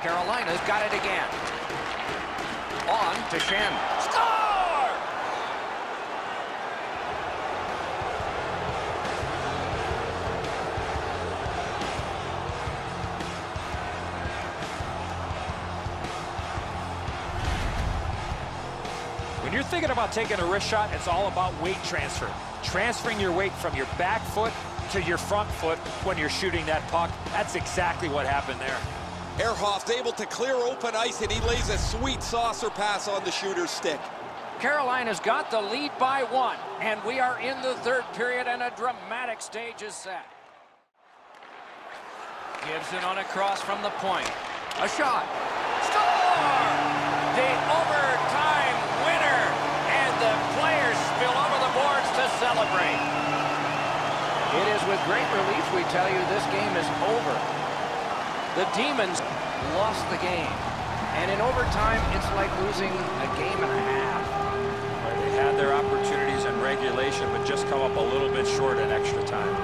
Carolina's got it again. On to Shen. Score! When you're thinking about taking a wrist shot, it's all about weight transfer. Transferring your weight from your back foot to your front foot when you're shooting that puck. That's exactly what happened there. Ehrhoff's able to clear open ice, and he lays a sweet saucer pass on the shooter's stick. Carolina's got the lead by 1, and we are in the third period, and a dramatic stage is set. Gibson on a cross from the point. A shot. Score! The overtime winner, and the players spill over the boards to celebrate. It is with great relief we tell you this game is over. The Demons lost the game, and in overtime, it's like losing a game and a half. They had their opportunities in regulation, but just come up a little bit short in extra time.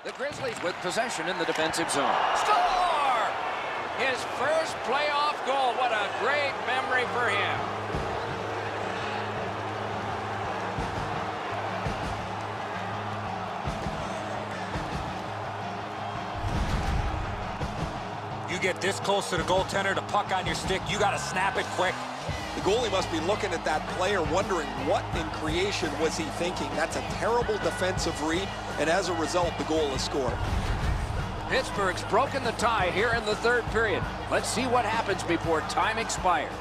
The Grizzlies with possession in the defensive zone. Score! His first playoff goal. What a great memory for him. You get this close to the goaltender, the puck on your stick, you got to snap it quick. The goalie must be looking at that player wondering what in creation was he thinking. That's a terrible defensive read, and as a result, the goal is scored. Pittsburgh's broken the tie here in the third period. Let's see what happens before time expires.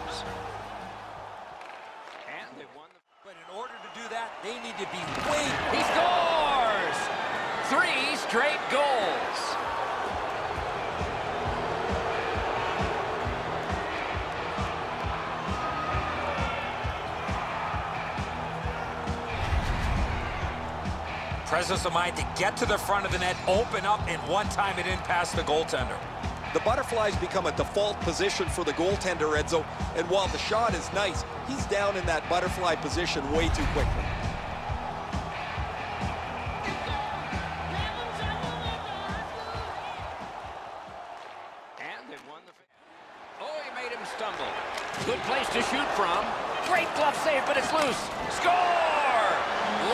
And they won But in order to do that, they need to be way... He scores! 3 straight goals. Presence of mind to get to the front of the net, open up, and one time it didn't pass the goaltender. The butterflies become a default position for the goaltender, Edzo, and while the shot is nice, he's down in that butterfly position way too quickly. And they won the... Oh, he made him stumble. Good place to shoot from. Great glove save, but it's loose. Score!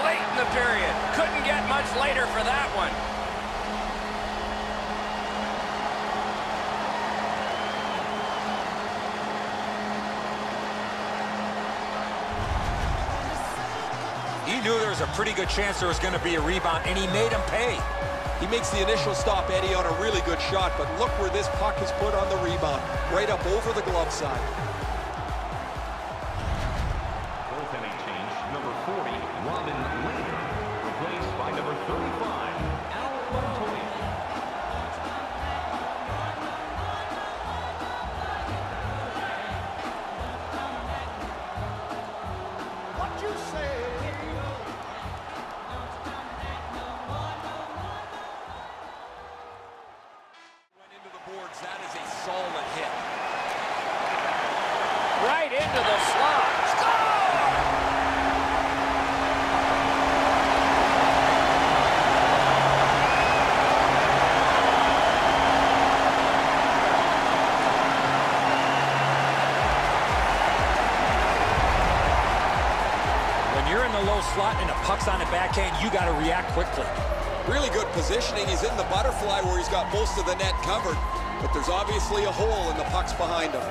Late in the period. Couldn't get much later for that one. He knew there was a pretty good chance there was going to be a rebound, and he made him pay. He makes the initial stop, Eddie, on a really good shot, but look where this puck is put on the rebound, right up over the glove side. Goaltending change, number 40, Robin Lehner, replaced by number 35, Al Montoya. What you say? Went into the boards. That is a solid hit. Right into the slot. Score! When you're in the low slot and the puck's on the backhand, you got to react quickly. Really good positioning. He's in the butterfly where he's got most of the net covered, but there's obviously a hole and the puck's behind him.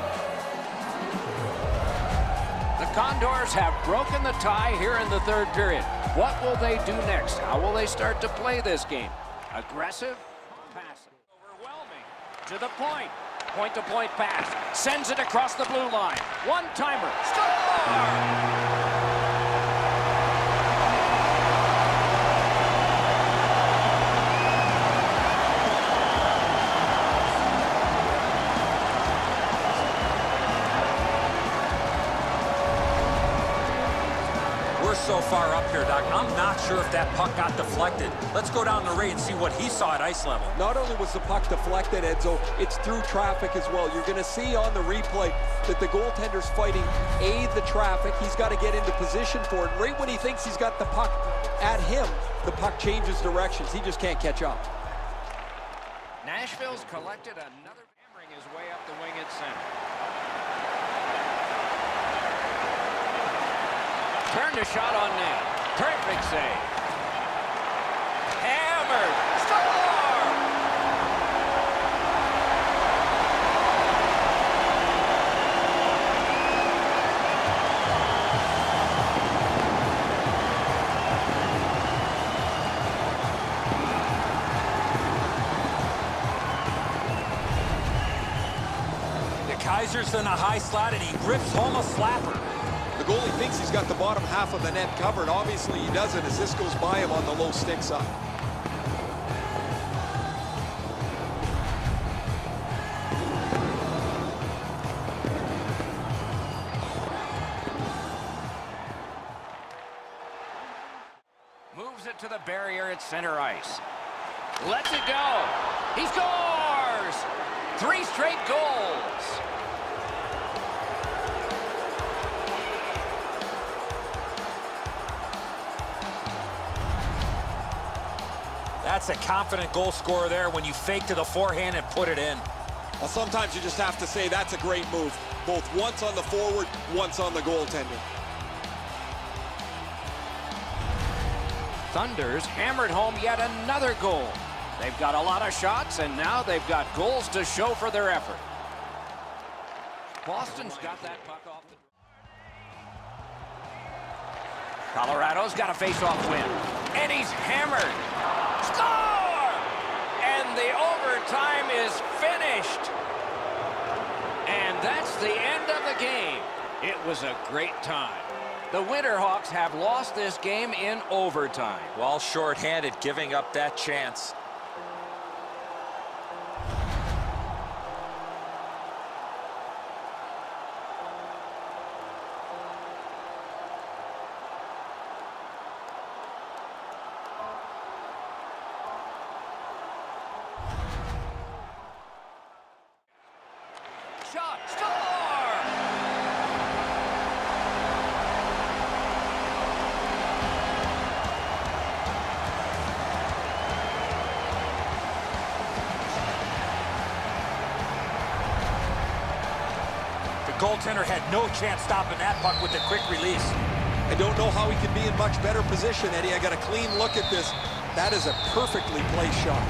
The Condors have broken the tie here in the third period. What will they do next? How will they start to play this game? Aggressive? Passive? Overwhelming. To the point. Point-to-point pass. Sends it across the blue line. One-timer. Score! We're so far up here, Doc. I'm not sure if that puck got deflected. Let's go down the ray and see what he saw at ice level. Not only was the puck deflected, Enzo, it's through traffic as well. You're going to see on the replay that the goaltender's fighting the traffic. He's got to get into position for it. Right when he thinks he's got the puck at him, the puck changes directions. He just can't catch up. Nashville's collected another, hammering his way up the wing at center. Turned a shot on net. Perfect save. Hammered. Score! The Kaiser's in a high slot, and he rips home a slapper. The goalie thinks he's got the bottom half of the net covered. Obviously, he doesn't as this goes by him on the low stick side. Moves it to the barrier at center ice. Lets it go. He scores! 3 straight goals. That's a confident goal scorer there when you fake to the forehand and put it in. Well, sometimes you just have to say that's a great move. Both once on the forward, once on the goaltender. Thunders hammered home yet another goal. They've got a lot of shots, and now they've got goals to show for their effort. Boston's got that puck off the... Colorado's got a face-off win, and he's hammered. Score! And the overtime is finished. And that's the end of the game. It was a great time. The Winterhawks have lost this game in overtime. Well, shorthanded, giving up that chance. Shot, score! The goaltender had no chance stopping that puck with a quick release. I don't know how he can be in much better position, Eddie. I got a clean look at this. That is a perfectly placed shot.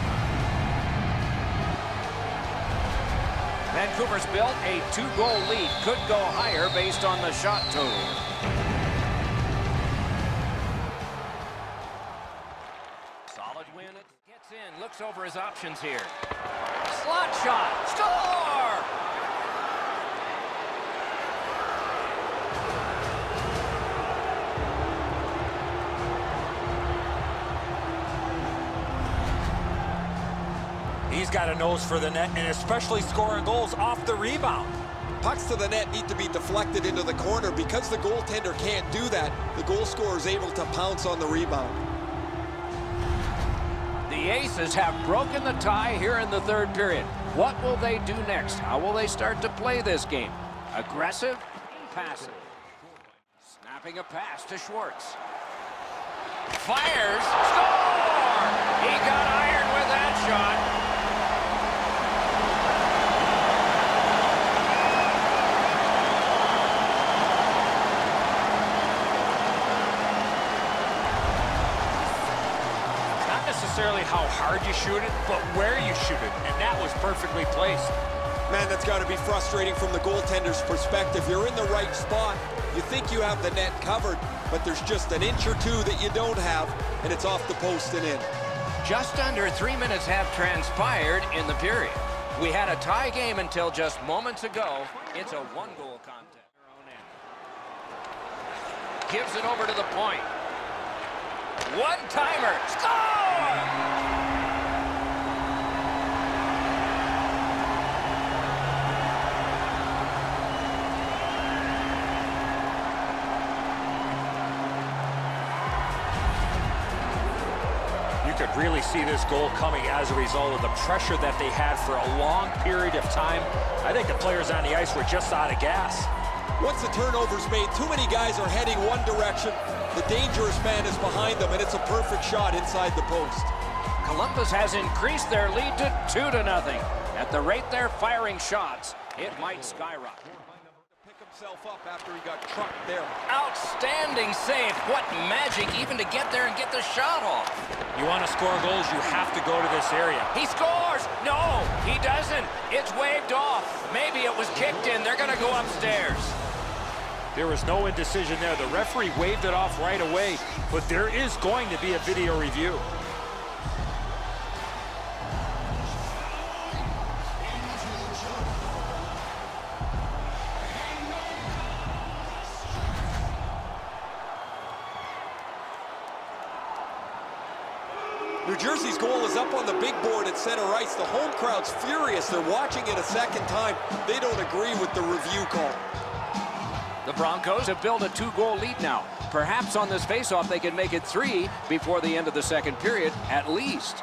Vancouver's built a 2-goal lead. Could go higher based on the shot total. Solid win. Gets in, looks over his options here. Slot shot, score! He's got a nose for the net, and especially scoring goals off the rebound. Pucks to the net need to be deflected into the corner. Because the goaltender can't do that, the goal scorer is able to pounce on the rebound. The Aces have broken the tie here in the third period. What will they do next? How will they start to play this game? Aggressive? Passive? Snapping a pass to Schwartz. Fires! Score! He got iron with that shot. Necessarily how hard you shoot it, but where you shoot it, and that was perfectly placed. Man, that's got to be frustrating from the goaltender's perspective. You're in the right spot. You think you have the net covered, but there's just an inch or two that you don't have, and it's off the post and in. Just under 3 minutes have transpired in the period. We had a tie game until just moments ago. It's a 1-goal contest. Gives it over to the point. One-timer. Score! you could really see this goal coming as a result of the pressure that they had for a long period of time. I think the players on the ice were just out of gas. Once the turnover's made, too many guys are heading one direction. The dangerous man is behind them, and it's a perfect shot inside the post. Columbus has increased their lead to 2-0. At the rate they're firing shots, it might skyrocket. Pick himself up after he got trucked there. Outstanding save. What magic even to get there and get the shot off. You want to score goals, you have to go to this area. He scores! No, he doesn't. It's waved off. Maybe it was kicked in. They're going to go upstairs. There was no indecision there. The referee waved it off right away, but there is going to be a video review. New Jersey's goal is up on the big board at center ice. The home crowd's furious. They're watching it a second time. They don't agree with the review call. The Broncos have built a 2-goal lead now. Perhaps on this faceoff they can make it 3 before the end of the second period, at least.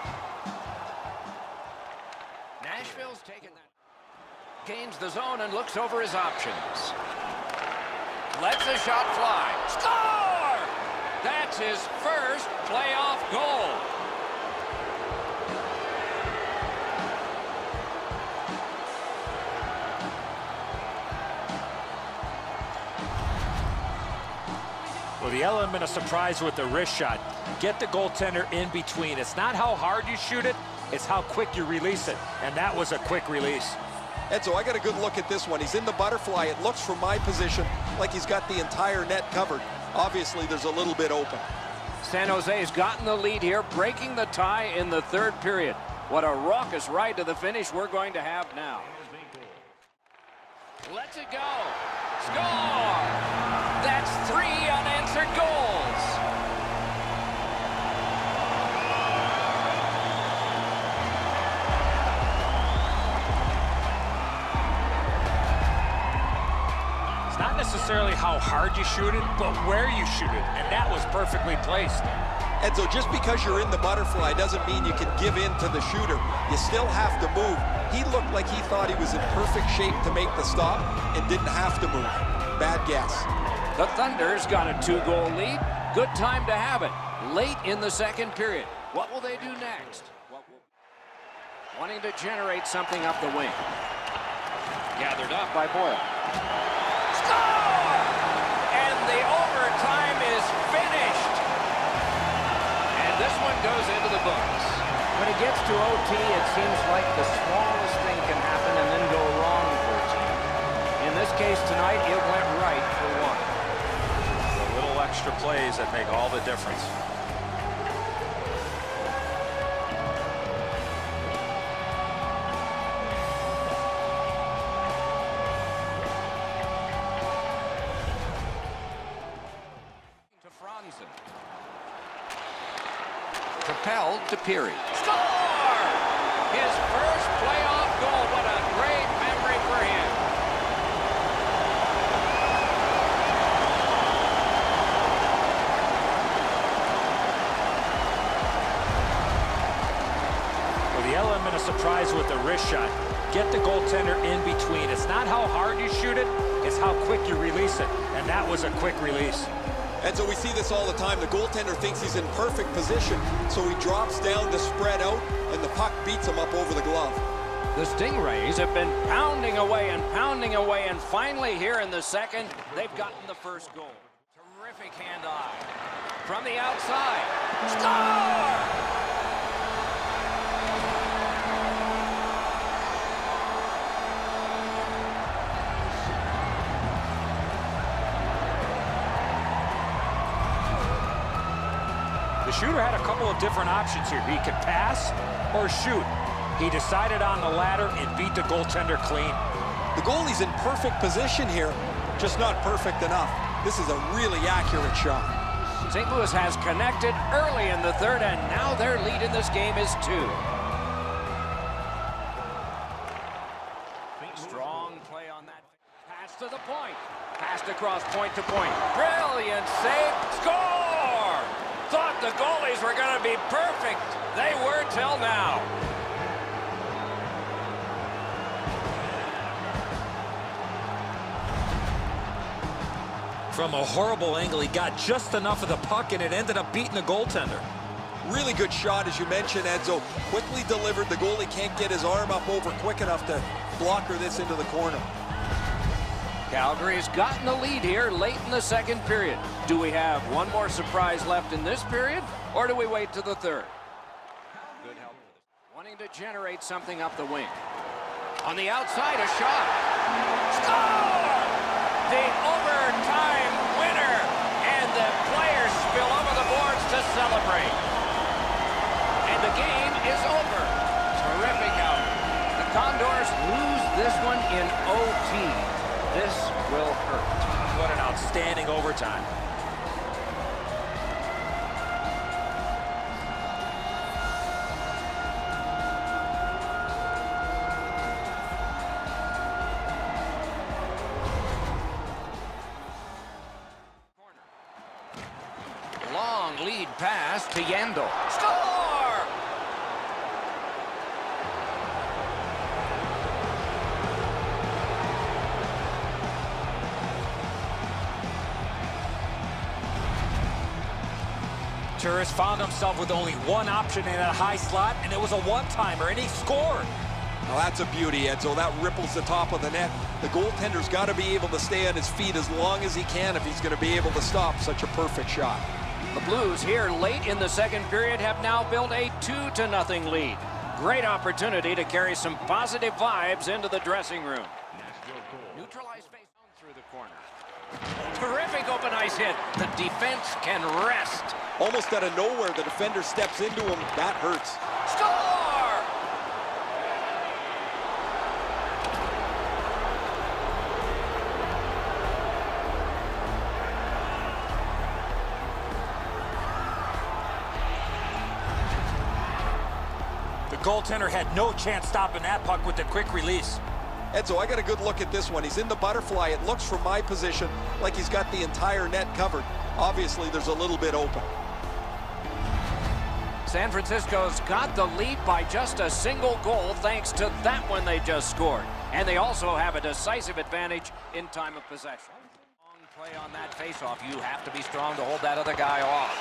Nashville's taken that. Gains the zone and looks over his options. Lets a shot fly. Score! That's his first playoff goal. Well, the element of surprise with the wrist shot. Get the goaltender in between. It's not how hard you shoot it, it's how quick you release it. And that was a quick release. Edzo, I got a good look at this one. He's in the butterfly. It looks from my position like he's got the entire net covered. Obviously, there's a little bit open. San Jose's gotten the lead here, breaking the tie in the third period. What a raucous ride to the finish we're going to have now. Let's it go. Score! That's 3 unanswered goals. It's not necessarily how hard you shoot it, but where you shoot it, and that was perfectly placed. Edzo, just because you're in the butterfly doesn't mean you can give in to the shooter. You still have to move. He looked like he thought he was in perfect shape to make the stop and didn't have to move. Bad guess. The Thunder's got a 2-goal lead. Good time to have it. Late in the second period. What will they do next? Wanting to generate something up the wing. Gathered up by Boyle. Score! And the overtime is finished. And this one goes into the books. When it gets to OT, it seems like the smallest thing can happen and then go wrong for a team. In this case tonight, it went right for one. The little extra plays that make all the difference. Propelled to Peary. Score! His first playoff goal. What a great memory for him. Well, the element of surprise with the wrist shot. Get the goaltender in between. It's not how hard you shoot it, it's how quick you release it. And that was a quick release. And so we see this all the time. The goaltender thinks he's in perfect position, so he drops down to spread out, and the puck beats him up over the glove. The Stingrays have been pounding away, and finally here in the second, they've gotten the first goal. Terrific hand-eye. From the outside. Score! The shooter had a couple of different options here. He could pass or shoot. He decided on the latter and beat the goaltender clean. The goalie's in perfect position here, just not perfect enough. This is a really accurate shot. St. Louis has connected early in the third, and now their lead in this game is 2. Strong play on that. Pass to the point. Passed across point to point. Brilliant save. Score! thought the goalies were going to be perfect. They were till now. From a horrible angle, he got just enough of the puck, and it ended up beating the goaltender. Really good shot, as you mentioned, Enzo. Quickly delivered. The goalie can't get his arm up over quick enough to blocker this into the corner. Calgary's gotten the lead here late in the second period. Do we have one more surprise left in this period, or do we wait to the third? Good help. Wanting to generate something up the wing. On the outside, a shot. Score! The overtime winner, and the players spill over the boards to celebrate. And the game is over. Terrific out. The Condors lose this one in OT. This will hurt. What an outstanding overtime. Long lead pass to Yandel. Score! Turris found himself with only one option in a high slot, and it was a one-timer, and he scored. Well, that's a beauty, Enzo. That ripples the top of the net. The goaltender's got to be able to stay on his feet as long as he can if he's going to be able to stop such a perfect shot. The Blues here late in the second period have now built a 2-0 lead. Great opportunity to carry some positive vibes into the dressing room. Neutralized face through the corner. Terrific open ice hit. The defense can rest. Almost out of nowhere, the defender steps into him. That hurts. Score! The goaltender had no chance stopping that puck with the quick release. Enzo, I got a good look at this one. He's in the butterfly. It looks from my position like he's got the entire net covered. Obviously, there's a little bit open. San Francisco's got the lead by just a single goal thanks to that one they just scored. And they also have a decisive advantage in time of possession. Long play on that faceoff. You have to be strong to hold that other guy off.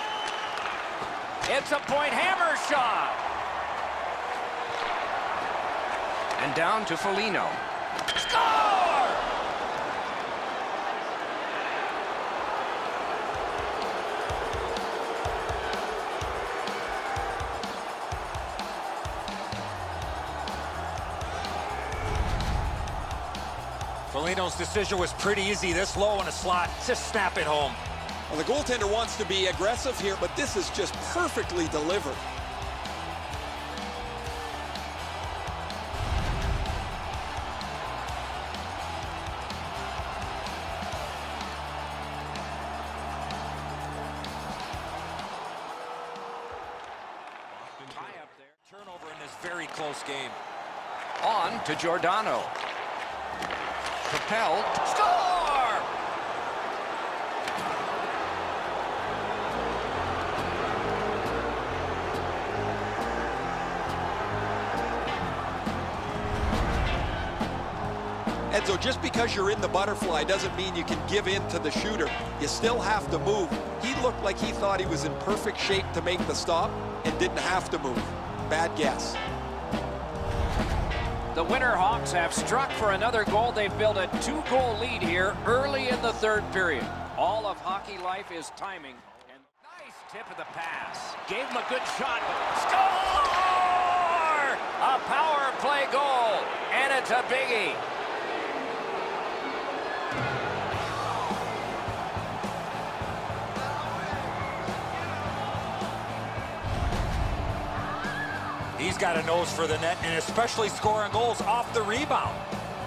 It's a point hammer shot. And down to Foligno. Score! Foligno's decision was pretty easy. This low in a slot, just snap it home. Well, the goaltender wants to be aggressive here, but this is just perfectly delivered. Tie up there. Turnover in this very close game. On to Giordano. Propelled. Score! Enzo, just because you're in the butterfly doesn't mean you can give in to the shooter. You still have to move. He looked like he thought he was in perfect shape to make the stop and didn't have to move. Bad guess. The Winter Hawks have struck for another goal. They've built a 2-goal lead here early in the third period. All of hockey life is timing. And nice tip of the pass. Gave him a good shot. Score! A power play goal, and it's a biggie. He's got a nose for the net, and especially scoring goals off the rebound.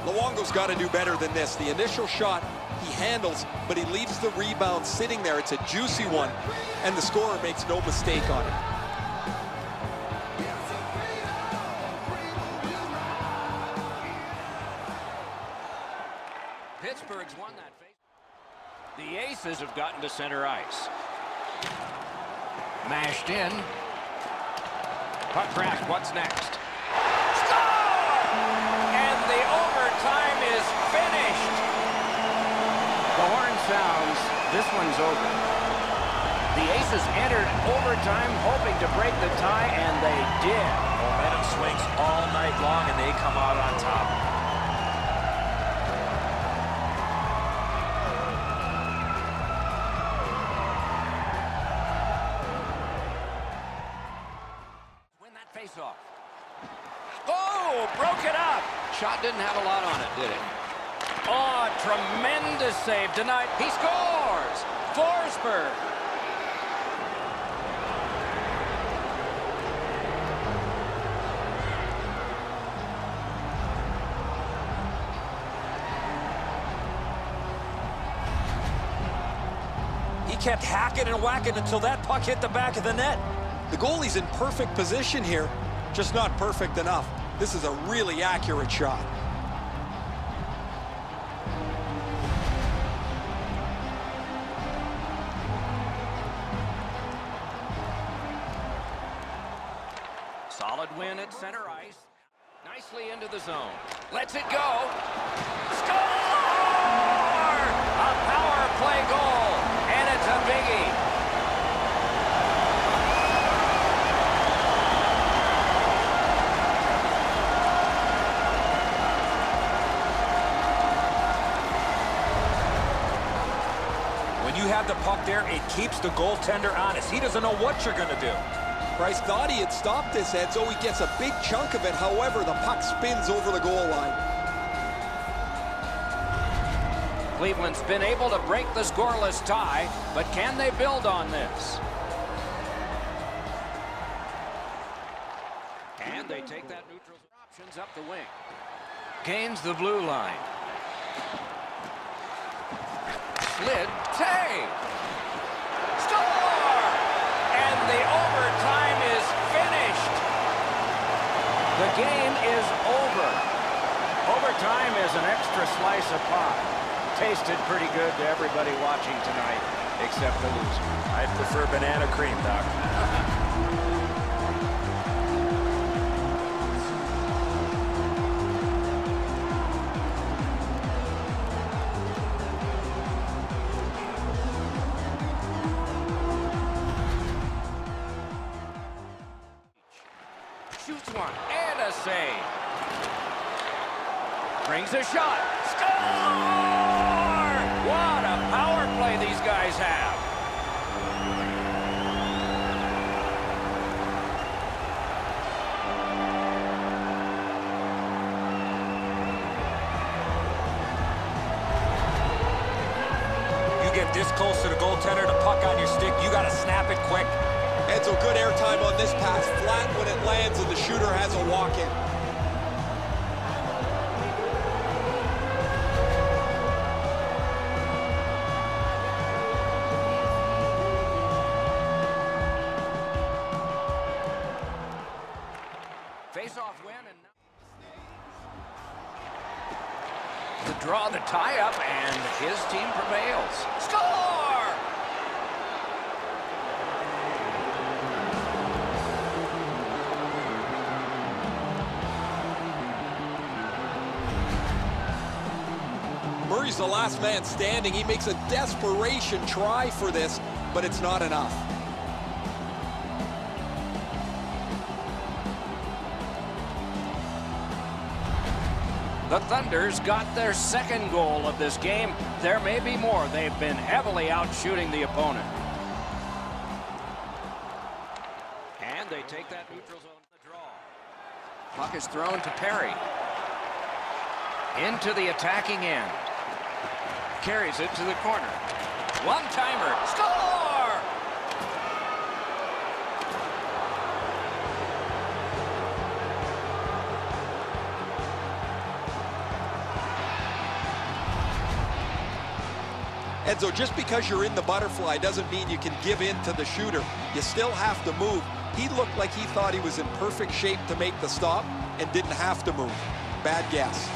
Luongo's got to do better than this. The initial shot he handles, but he leaves the rebound sitting there. It's a juicy one, and the scorer makes no mistake on it. Pittsburgh's won that face. The Aces have gotten to center ice. Mashed in. Puck grab, what's next? Score! And the overtime is finished. The horn sounds. This one's over. The Aces entered overtime hoping to break the tie, and they did. Momentum swings all night long, and they come out on top. Win that faceoff. Oh, broke it up. Shot didn't have a lot on it, did it? Oh, tremendous save tonight. He scores. Forsberg. He kept hacking and whacking until that puck hit the back of the net. The goalie's in perfect position here, just not perfect enough. This is a really accurate shot. Solid win at center ice. Nicely into the zone. Lets it go. Score! A power play goal, and it's a biggie. When you have the puck there, it keeps the goaltender honest. He doesn't know what you're going to do. Price thought he had stopped this, Edzo. He gets a big chunk of it. However, the puck spins over the goal line. Cleveland's been able to break the scoreless tie, but can they build on this? And they take that neutral options up the wing. Gains the blue line. Slid, save. Score! And the overtime is finished. The game is over. Overtime is an extra slice of pie. Tasted pretty good to everybody watching tonight, except the loser. I'd prefer banana cream, Doc. Shoots one and a save. Brings a shot. Score! What a power play these guys have. You get this close to the goaltender, the puck on your stick, you got to snap it quick. Edzo, good airtime on this pass. Flat when it lands, and the shooter has a walk-in. Face-off win, and to draw the tie-up, and his team prevails. Score! Murray's the last man standing. He makes a desperation try for this, but it's not enough. The Thunder's got their second goal of this game. There may be more. They've been heavily out shooting the opponent. And they take that neutral zone to the draw. Puck is thrown to Perry. Into the attacking end. Carries it to the corner. One-timer. Score! Edzo, just because you're in the butterfly doesn't mean you can give in to the shooter. You still have to move. He looked like he thought he was in perfect shape to make the stop and didn't have to move. Bad guess.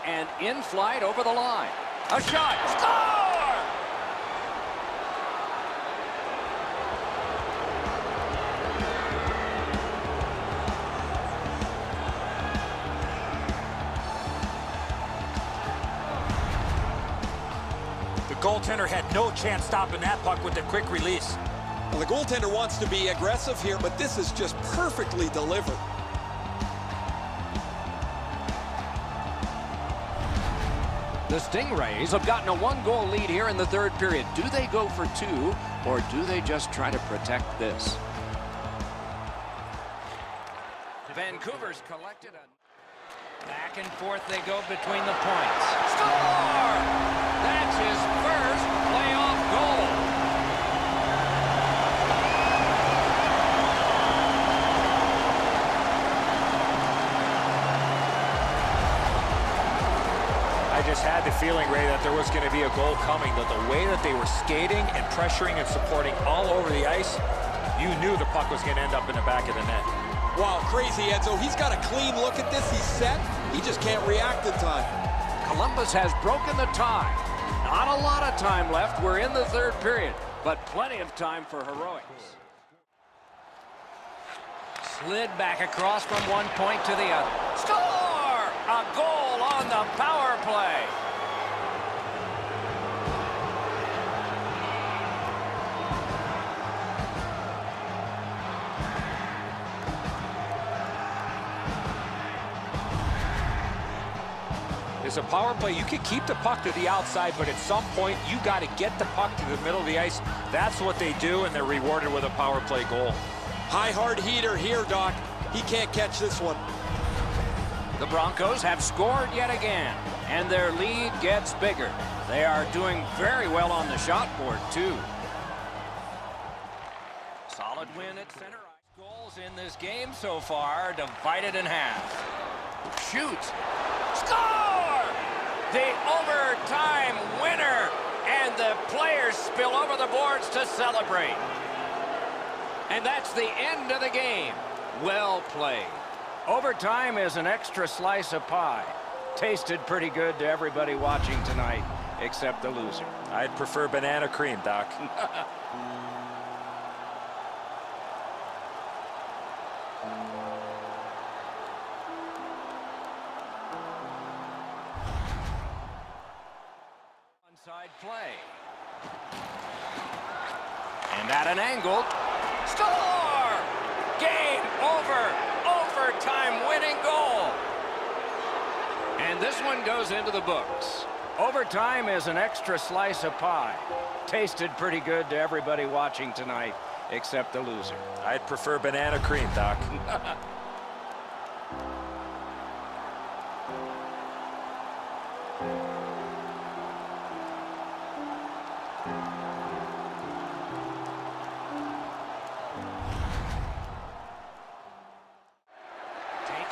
and in flight over the line. A shot. Score! The goaltender had no chance stopping that puck with the quick release. Well, the goaltender wants to be aggressive here, but this is just perfectly delivered. The Stingrays have gotten a one-goal lead here in the third period. Do they go for two, or do they just try to protect this? Vancouver's collected a... Back and forth they go between the points. Score! That's his first playoff goal. I just had the feeling, Ray, that there was going to be a goal coming, that the way that they were skating and pressuring and supporting all over the ice, you knew the puck was going to end up in the back of the net. Wow, crazy, Edzo. He's got a clean look at this. He's set. He just can't react in time. Columbus has broken the tie. Not a lot of time left. We're in the third period, but plenty of time for heroics. Slid back across from one point to the other. Score! A goal on the power play. It's a power play. You can keep the puck to the outside, but at some point, you got to get the puck to the middle of the ice. That's what they do, and they're rewarded with a power play goal. High hard heater here, Doc. He can't catch this one. The Broncos have scored yet again, and their lead gets bigger. They are doing very well on the shot board, too. Solid win at center ice. Goals in this game so far, divided in half. Shoots. Score! The overtime winner, and the players spill over the boards to celebrate. And that's the end of the game. Well played. Overtime is an extra slice of pie. Tasted pretty good to everybody watching tonight, except the loser. I'd prefer banana cream, Doc. Onside play. And at an angle, score! Game over! Overtime winning goal! And this one goes into the books. Overtime is an extra slice of pie. Tasted pretty good to everybody watching tonight, except the loser. I'd prefer banana cream, Doc.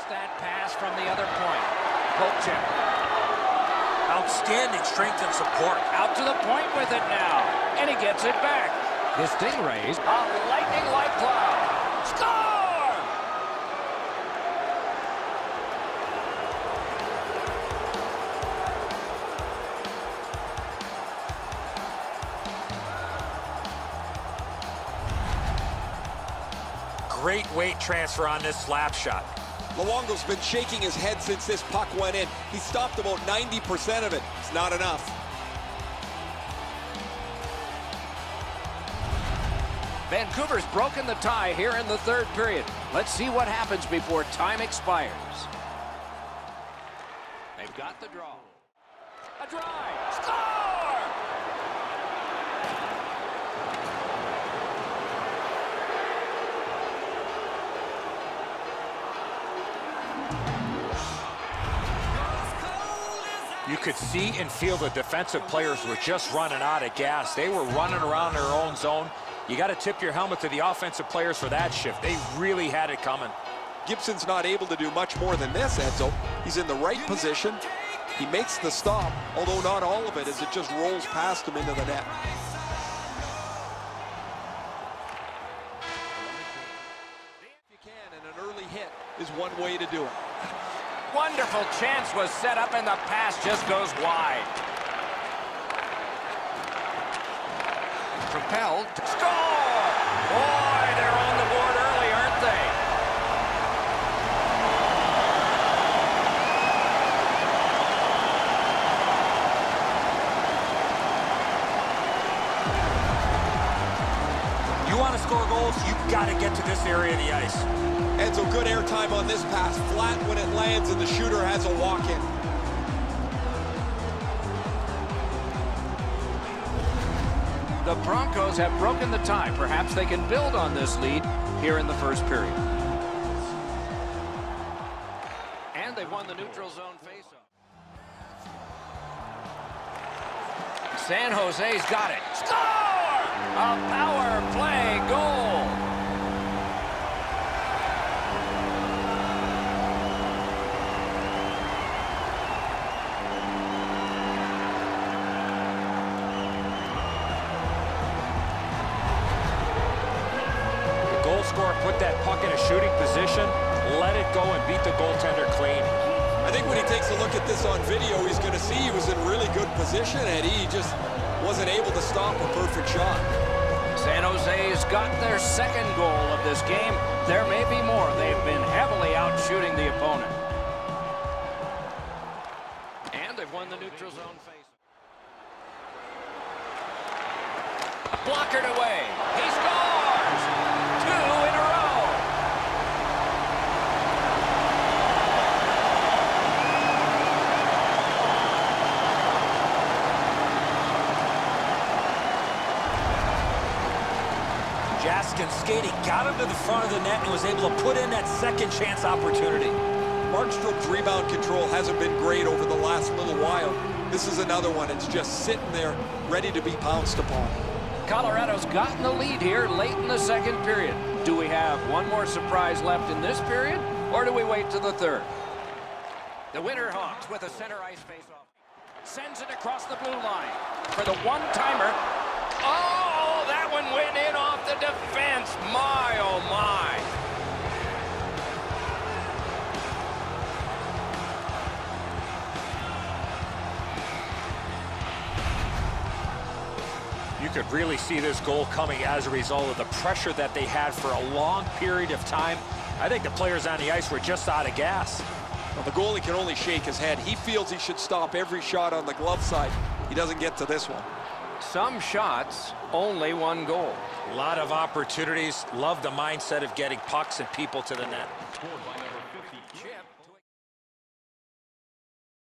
That pass from the other point. Poke check. Outstanding strength and support. Out to the point with it now. And he gets it back. The Stingrays, a lightning-like cloud. Score! Great weight transfer on this slap shot. Luongo's been shaking his head since this puck went in. He stopped about 90% of it. It's not enough. Vancouver's broken the tie here in the third period. Let's see what happens before time expires. They've got the draw. A drive. Score! You could see and feel the defensive players were just running out of gas. They were running around their own zone. You got to tip your helmet to the offensive players for that shift. They really had it coming. Gibson's not able to do much more than this, Edzo. He's in the right position. He makes the stop, although not all of it, as it just rolls past him into the net. If you can, and an early hit is one way to do it. wonderful chance was set up, and the pass just goes wide. Propelled. Score! Boy, they're on the board early, aren't they? You want to score goals, you've got to get to this area of the ice. Enzo, good airtime on this pass. Flat when it lands, and the shooter has a walk-in. The Broncos have broken the tie. Perhaps they can build on this lead here in the first period. And they've won the neutral zone faceoff. San Jose's got it. Score! A power play goal. Score, put that puck in a shooting position, let it go and beat the goaltender clean. I think when he takes a look at this on video, he's going to see he was in really good position, and he just wasn't able to stop a perfect shot. San Jose's got their second goal of this game. There may be more. They've been heavily out shooting the opponent. And they've won the neutral zone face. Blockered away. He scores! 2 in a row. Jaskin skating, got him to the front of the net and was able to put in that second chance opportunity. Markstrom's rebound control hasn't been great over the last little while. This is another one. It's just sitting there, ready to be pounced upon. Colorado's gotten the lead here late in the second period. Do we have one more surprise left in this period, or do we wait to the third? The Winterhawks with a center ice faceoff. Sends it across the blue line for the one-timer. Oh, that one went in off the defense. My, oh, my. You could really see this goal coming as a result of the pressure that they had for a long period of time. I think the players on the ice were just out of gas. Well, the goalie can only shake his head. He feels he should stop every shot on the glove side. He doesn't get to this one. Some shots, only one goal. A lot of opportunities. Love the mindset of getting pucks and people to the net. Scored by number 50, Chip.